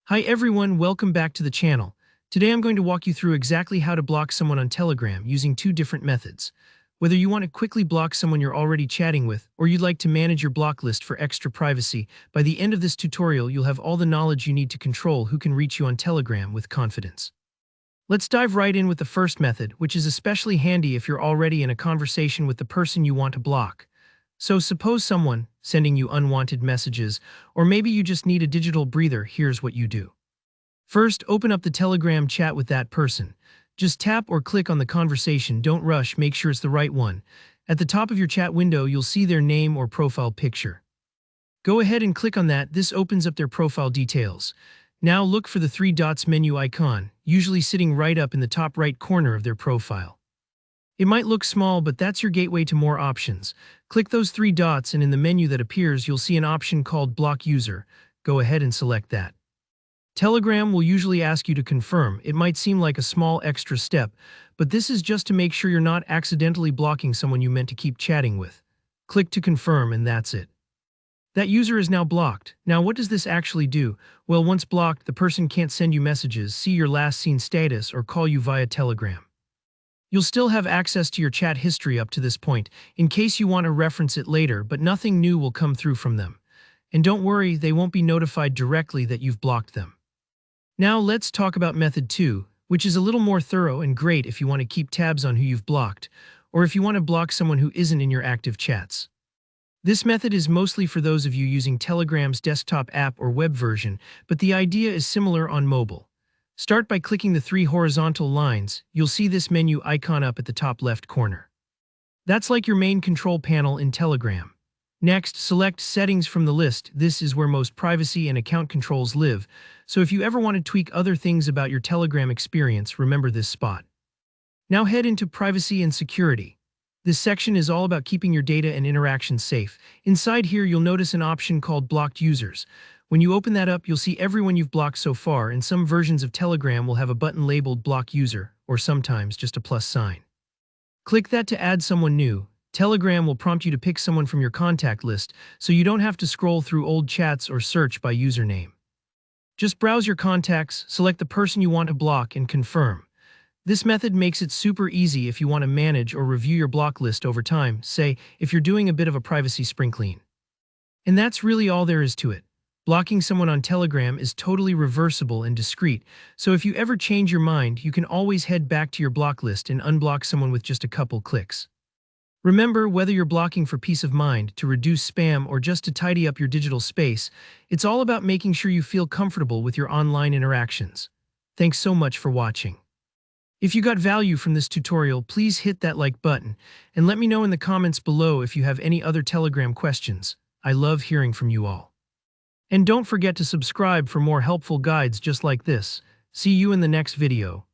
Hi everyone, welcome back to the channel. Today I'm going to walk you through exactly how to block someone on Telegram using two different methods. Whether you want to quickly block someone you're already chatting with, or you'd like to manage your block list for extra privacy, by the end of this tutorial you'll have all the knowledge you need to control who can reach you on Telegram with confidence. Let's dive right in with the first method, which is especially handy if you're already in a conversation with the person you want to block. So suppose someone sending you unwanted messages, or maybe you just need a digital breather. Here's what you do. First, open up the Telegram chat with that person. Just tap or click on the conversation, don't rush, make sure it's the right one. At the top of your chat window, you'll see their name or profile picture. Go ahead and click on that, this opens up their profile details. Now look for the three dots menu icon, usually sitting right up in the top right corner of their profile. It might look small, but that's your gateway to more options. Click those three dots and in the menu that appears, you'll see an option called Block User. Go ahead and select that. Telegram will usually ask you to confirm. It might seem like a small extra step, but this is just to make sure you're not accidentally blocking someone you meant to keep chatting with. Click to confirm and that's it. That user is now blocked. Now what does this actually do? Well, once blocked, the person can't send you messages, see your last seen status, or call you via Telegram. You'll still have access to your chat history up to this point, in case you want to reference it later, but nothing new will come through from them. And don't worry, they won't be notified directly that you've blocked them. Now let's talk about method 2, which is a little more thorough and great if you want to keep tabs on who you've blocked, or if you want to block someone who isn't in your active chats. This method is mostly for those of you using Telegram's desktop app or web version, but the idea is similar on mobile. Start by clicking the three horizontal lines. You'll see this menu icon up at the top left corner. That's like your main control panel in Telegram. Next, select Settings from the list. This is where most privacy and account controls live, so if you ever want to tweak other things about your Telegram experience, remember this spot. Now head into Privacy and Security. This section is all about keeping your data and interactions safe. Inside here, you'll notice an option called Blocked Users. When you open that up, you'll see everyone you've blocked so far, and some versions of Telegram will have a button labeled Block User, or sometimes just a plus sign. Click that to add someone new. Telegram will prompt you to pick someone from your contact list, so you don't have to scroll through old chats or search by username. Just browse your contacts, select the person you want to block, and confirm. This method makes it super easy if you want to manage or review your block list over time, say, if you're doing a bit of a privacy spring clean. And that's really all there is to it. Blocking someone on Telegram is totally reversible and discreet, so if you ever change your mind, you can always head back to your block list and unblock someone with just a couple clicks. Remember, whether you're blocking for peace of mind, to reduce spam, or just to tidy up your digital space, it's all about making sure you feel comfortable with your online interactions. Thanks so much for watching. If you got value from this tutorial, please hit that like button, and let me know in the comments below if you have any other Telegram questions. I love hearing from you all. And don't forget to subscribe for more helpful guides just like this. See you in the next video.